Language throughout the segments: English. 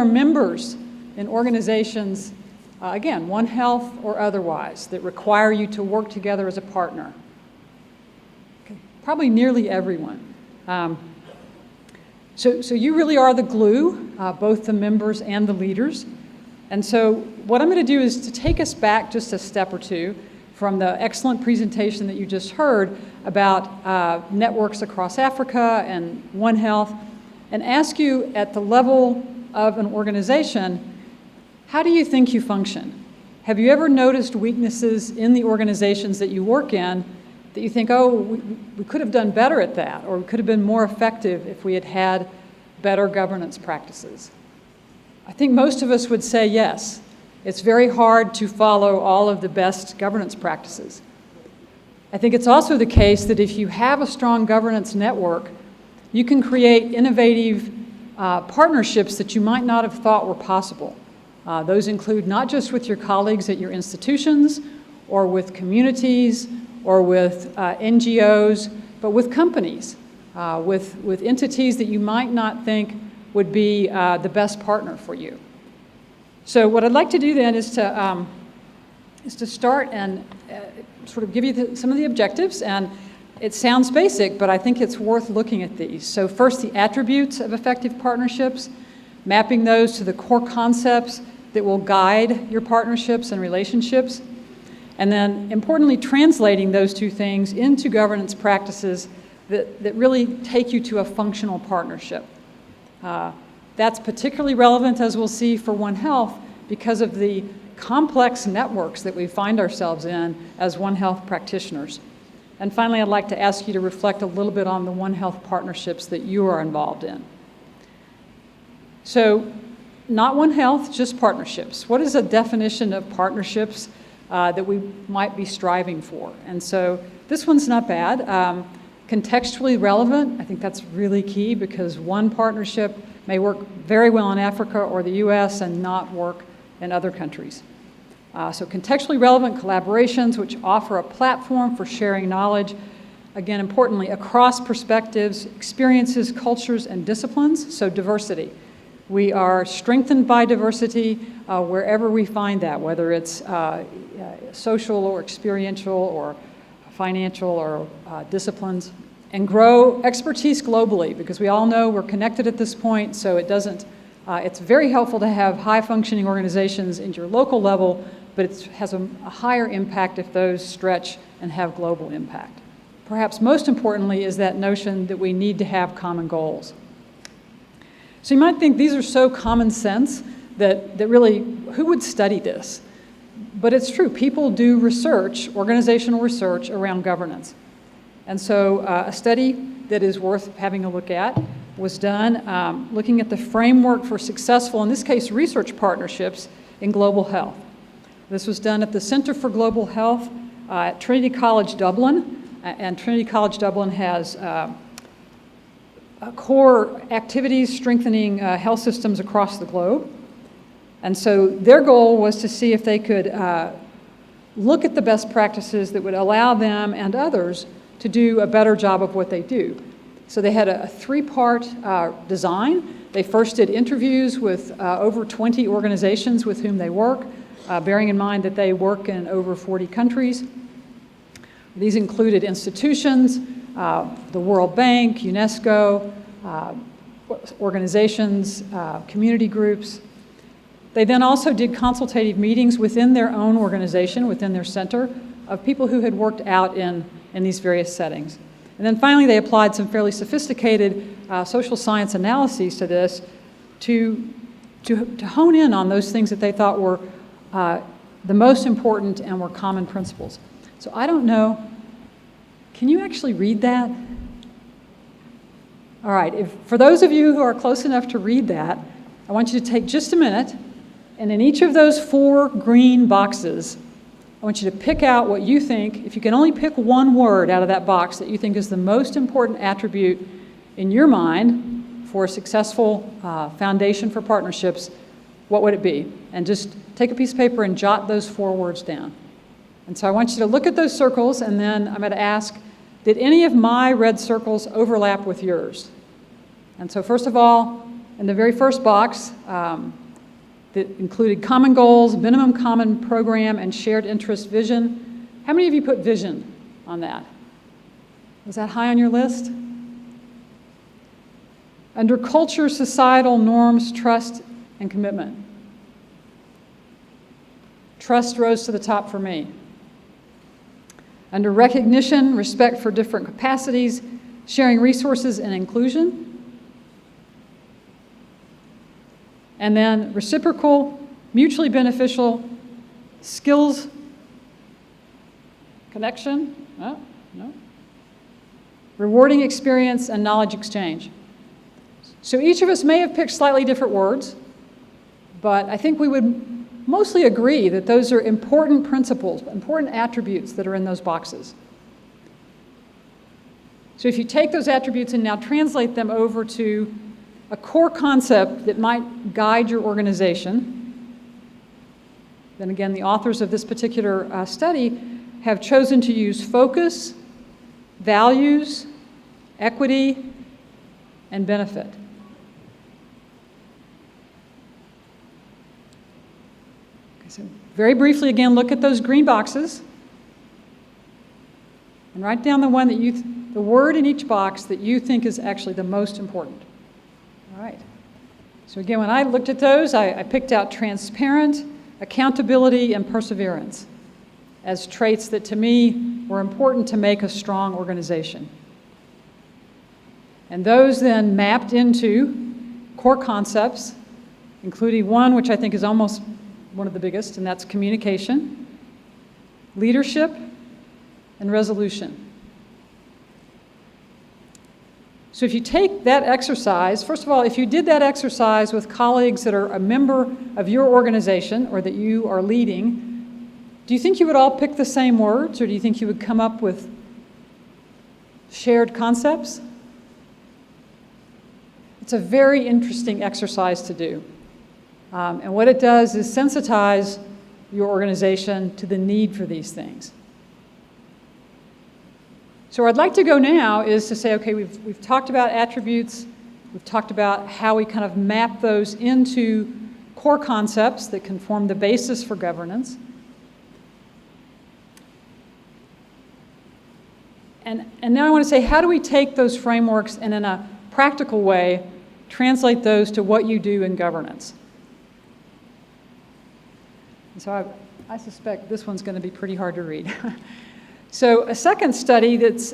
are members in organizations, again, One Health or otherwise, that require you to work together as a partner? Okay. Probably nearly everyone. So you really are the glue, both the members and the leaders. And so what I'm going to do is to take us back just a step or two from the excellent presentation that you just heard about networks across Africa and One Health, and ask you at the level of an organization, how do you think you function? Have you ever noticed weaknesses in the organizations that you work in that you think, oh, we could have done better at that, or we could have been more effective if we had had better governance practices? I think most of us would say yes. It's very hard to follow all of the best governance practices. I think it's also the case that if you have a strong governance network, you can create innovative partnerships that you might not have thought were possible. Those include not just with your colleagues at your institutions or with communities or with NGOs, but with companies, with entities that you might not think would be the best partner for you. So what I'd like to do then is to start and sort of give you some of the objectives. And it sounds basic, but I think it's worth looking at these. So first, the attributes of effective partnerships, mapping those to the core concepts that will guide your partnerships and relationships. And then, importantly, translating those two things into governance practices that really take you to a functional partnership. That's particularly relevant, as we'll see, for One Health because of the complex networks that we find ourselves in as One Health practitioners. And finally, I'd like to ask you to reflect a little bit on the One Health partnerships that you are involved in. So, not One Health, just partnerships. What is a definition of partnerships that we might be striving for? And so this one's not bad. Contextually relevant, I think that's really key because one partnership may work very well in Africa or the US and not work in other countries. So contextually relevant collaborations which offer a platform for sharing knowledge, again, importantly, across perspectives, experiences, cultures, and disciplines, so diversity. We are strengthened by diversity wherever we find that, whether it's social or experiential or financial or disciplines, and grow expertise globally, because we all know we're connected at this point, so it's very helpful to have high-functioning organizations in your local level, but it has a higher impact if those stretch and have global impact. Perhaps most importantly is that notion that we need to have common goals. So you might think these are so common sense that really, who would study this? But it's true, people do research, organizational research around governance. And so a study that is worth having a look at was done looking at the framework for successful, in this case, research partnerships in global health. This was done at the Center for Global Health at Trinity College Dublin, and Trinity College Dublin has core activities strengthening health systems across the globe. And so their goal was to see if they could look at the best practices that would allow them and others to do a better job of what they do. So they had a three-part design. They first did interviews with over 20 organizations with whom they work, bearing in mind that they work in over 40 countries. These included institutions, the World Bank, UNESCO, organizations, community groups. They then also did consultative meetings within their own organization, within their center, of people who had worked out in these various settings. And then finally, they applied some fairly sophisticated social science analyses to this to hone in on those things that they thought were the most important and were common principles. So I don't know, can you actually read that? All right, for those of you who are close enough to read that, I want you to take just a minute, and in each of those 4 green boxes, I want you to pick out what you think, if you can only pick one word out of that box that you think is the most important attribute in your mind for a successful foundation for partnerships, what would it be? And just take a piece of paper and jot those 4 words down. And so I want you to look at those circles, and then I'm going to ask, did any of my red circles overlap with yours? And so first of all, in the very first box, that included common goals, minimum common program, and shared interest vision. How many of you put vision on that? Was that high on your list? Under culture, societal norms, trust, and commitment. Trust rose to the top for me. Under recognition, respect for different capacities, sharing resources, and inclusion. And then reciprocal, mutually beneficial, skills, connection, no. Rewarding experience, and knowledge exchange. So each of us may have picked slightly different words, but I think we would mostly agree that those are important principles, important attributes that are in those boxes. So if you take those attributes and now translate them over to a core concept that might guide your organization, then again, the authors of this particular study have chosen to use focus, values, equity, and benefit. Okay, so very briefly again, look at those green boxes and write down the one that the word in each box that you think is actually the most important. All right. So again, when I looked at those, I picked out transparent, accountability, and perseverance as traits that to me were important to make a strong organization. And those then mapped into core concepts, including one which I think is almost one of the biggest, and that's communication, leadership, and resolution. So if you take that exercise, first of all, if you did that exercise with colleagues that are a member of your organization or that you are leading, do you think you would all pick the same words, or do you think you would come up with shared concepts? It's a very interesting exercise to do. And what it does is sensitize your organization to the need for these things. So where I'd like to go now is to say, okay, we've talked about attributes, we've talked about how we kind of map those into core concepts that can form the basis for governance. And now I want to say, how do we take those frameworks and in a practical way translate those to what you do in governance? And so I suspect this one's going to be pretty hard to read. So a second study that's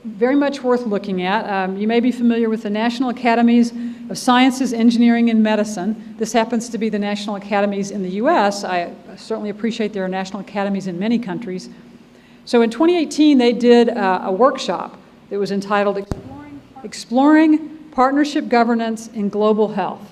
very much worth looking at, you may be familiar with the National Academies of Sciences, Engineering, and Medicine. This happens to be the National Academies in the US. I certainly appreciate there are National Academies in many countries. So in 2018, they did a workshop that was entitled Exploring Partnership Governance in Global Health.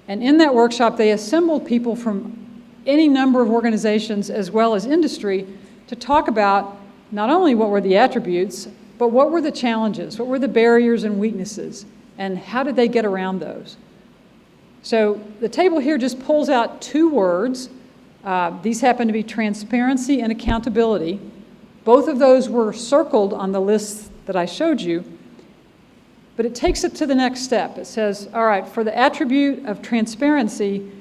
And in that workshop, they assembled people from any number of organizations as well as industry to talk about not only what were the attributes, but what were the challenges, what were the barriers and weaknesses, and how did they get around those? So the table here just pulls out two words. These happen to be transparency and accountability. Both of those were circled on the list that I showed you, but it takes it to the next step. It says, all right, for the attribute of transparency,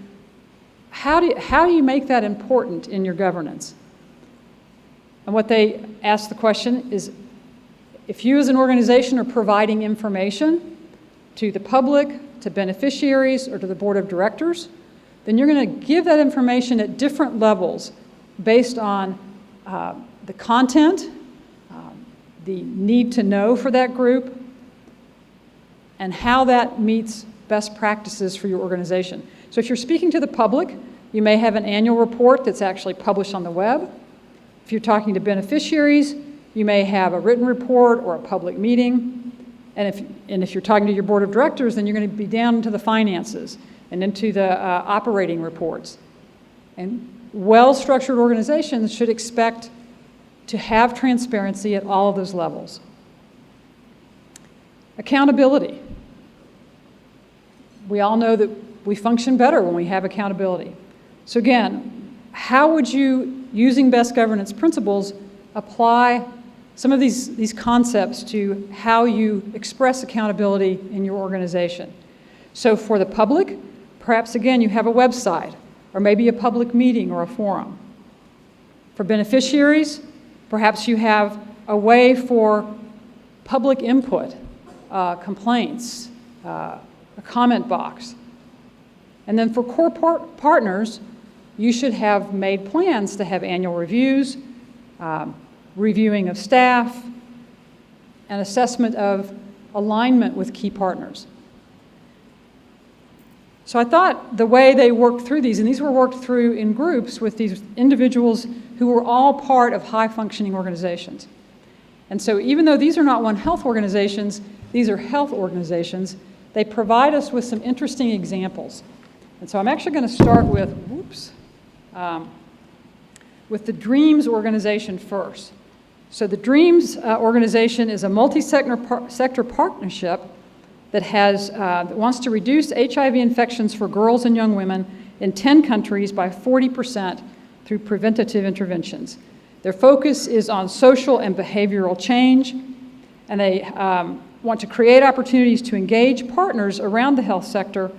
how do you make that important in your governance? And what they ask the question is, if you as an organization are providing information to the public, to beneficiaries, or to the board of directors, then you're going to give that information at different levels based on the content, the need to know for that group, and how that meets best practices for your organization. So if you're speaking to the public, you may have an annual report that's actually published on the web. If you're talking to beneficiaries, you may have a written report or a public meeting. And if you're talking to your board of directors, then you're going to be down into the finances and into the operating reports. And well-structured organizations should expect to have transparency at all of those levels. Accountability. We all know that we function better when we have accountability. So again, how would you, using best governance principles, apply some of these concepts to how you express accountability in your organization. So for the public, perhaps again you have a website, or maybe a public meeting or a forum. For beneficiaries, perhaps you have a way for public input, complaints, a comment box. And then for core partners, you should have made plans to have annual reviews, reviewing of staff, and assessment of alignment with key partners. So I thought the way they worked through these, and these were worked through in groups with these individuals who were all part of high-functioning organizations. And so even though these are not One Health organizations, these are health organizations, they provide us with some interesting examples. And so I'm actually going to start with, with the DREAMS organization first. So the DREAMS organization is a multi-sector partnership that wants to reduce HIV infections for girls and young women in 10 countries by 40% through preventative interventions. Their focus is on social and behavioral change, and they want to create opportunities to engage partners around the health sector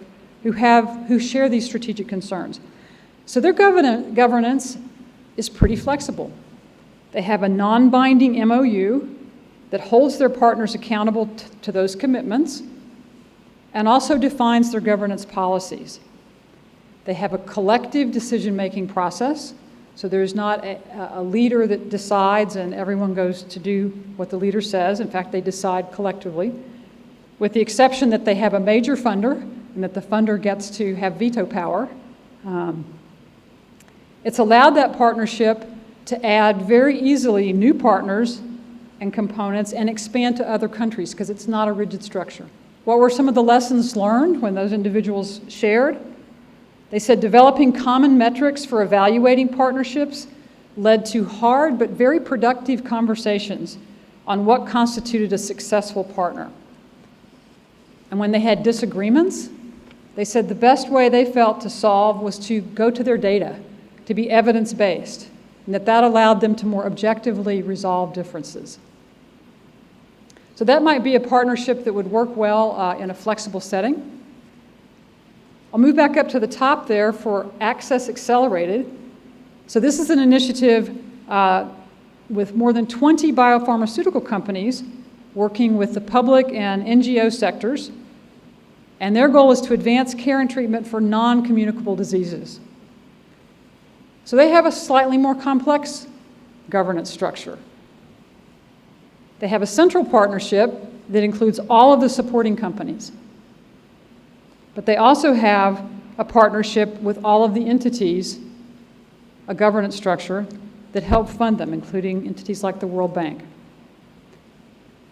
who share these strategic concerns. So their governance is pretty flexible. They have a non-binding MOU that holds their partners accountable to those commitments and also defines their governance policies. They have a collective decision-making process, so there's not a leader that decides and everyone goes to do what the leader says. In fact, they decide collectively, with the exception that they have a major funder and that the funder gets to have veto power. It's allowed that partnership to add very easily new partners and components and expand to other countries because it's not a rigid structure. What were some of the lessons learned when those individuals shared? They said developing common metrics for evaluating partnerships led to hard but very productive conversations on what constituted a successful partner. And when they had disagreements, they said the best way they felt to solve was to go to their data, to be evidence-based, and that allowed them to more objectively resolve differences. So that might be a partnership that would work well in a flexible setting. I'll move back up to the top there for Access Accelerated. So this is an initiative with more than 20 biopharmaceutical companies working with the public and NGO sectors. And their goal is to advance care and treatment for non-communicable diseases. So they have a slightly more complex governance structure. They have a central partnership that includes all of the supporting companies. But they also have a partnership with all of the entities, a governance structure that help fund them, including entities like the World Bank.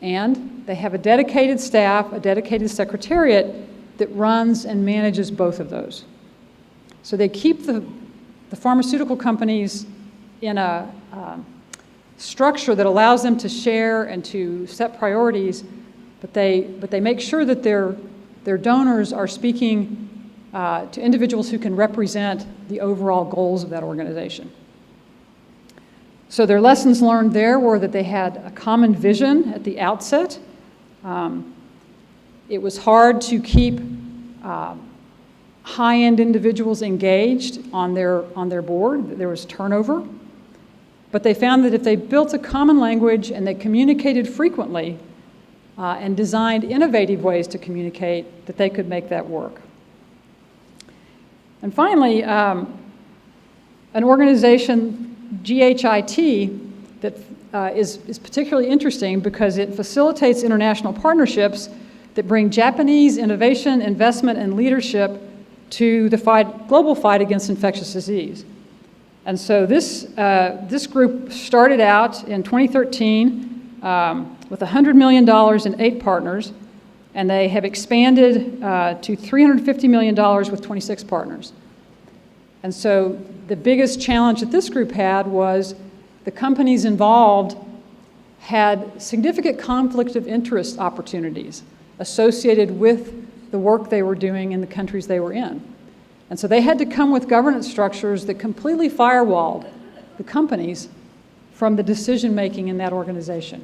And they have a dedicated staff, a dedicated secretariat that runs and manages both of those. So they keep the pharmaceutical companies in a structure that allows them to share and to set priorities, but they make sure that their donors are speaking to individuals who can represent the overall goals of that organization. So their lessons learned there were that they had a common vision at the outset. It was hard to keep high-end individuals engaged on their board. There was turnover. But they found that if they built a common language and they communicated frequently and designed innovative ways to communicate, that they could make that work. And finally, an organization, GHIT, that is particularly interesting because it facilitates international partnerships that bring Japanese innovation, investment, and leadership to the global fight against infectious disease. And so this group started out in 2013 with $100 million and 8 partners, and they have expanded to $350 million with 26 partners. And so the biggest challenge that this group had was the companies involved had significant conflict of interest opportunities associated with the work they were doing in the countries they were in. And so they had to come with governance structures that completely firewalled the companies from the decision-making in that organization.